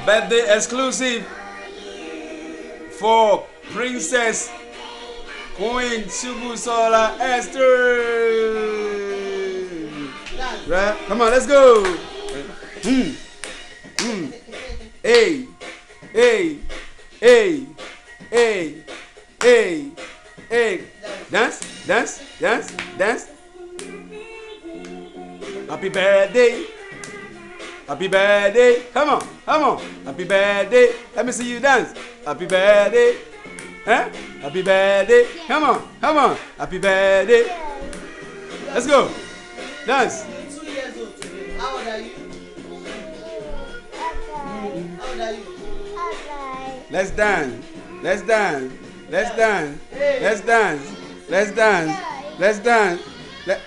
Birthday exclusive for Princess Queen Shubusola Esther. Right? Come on, let's go. Hey, hey, hey, hey, hey, hey. Dance, dance, dance, dance. Happy birthday. Happy birthday. Come on, come on. Happy birthday. Let me see you dance. Happy birthday. Huh? Happy birthday. Come on, come on. Happy birthday. Let's go. Dance. 2 years old today. How old are you? How old are you? Let's dance. Let's dance. Let's dance. Let's dance. Let's dance. Let's dance.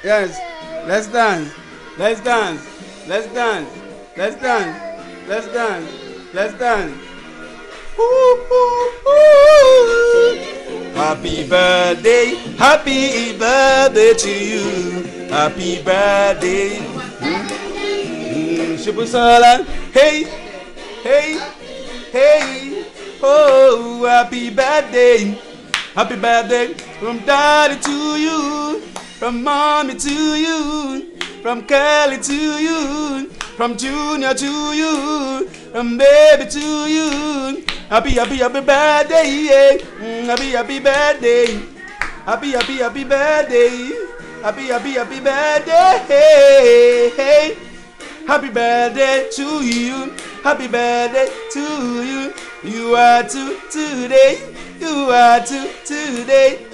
Yes. Let's dance. Let's dance. Let's dance. Let's dance. Let's dance. Let's dance. Happy birthday. Happy birthday to you. Happy birthday. Shubusola. Hey. Hey. Hey. Oh, happy birthday. Happy birthday from daddy to you. From mommy to you. From Kelly to you. From Junior to you. From baby to you. Happy, happy, happy birthday. Yeah. Happy, happy birthday. Happy, happy, happy birthday. Happy, happy, happy birthday. Hey, hey. Happy birthday to you. Happy birthday to you. You are two today. You are two today.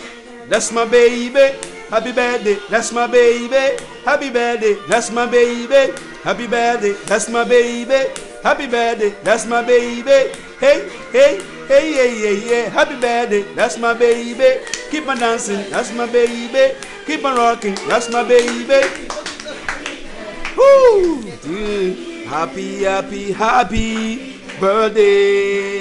That's my baby. Happy birthday. That's my baby. Happy birthday. That's my baby. Happy birthday. That's my baby. Happy birthday. That's my baby. Hey, hey, hey, hey, hey, hey. Happy birthday. That's my baby. Keep on dancing. That's my baby. Keep on rocking. That's my baby. Woo! Happy, happy, happy birthday.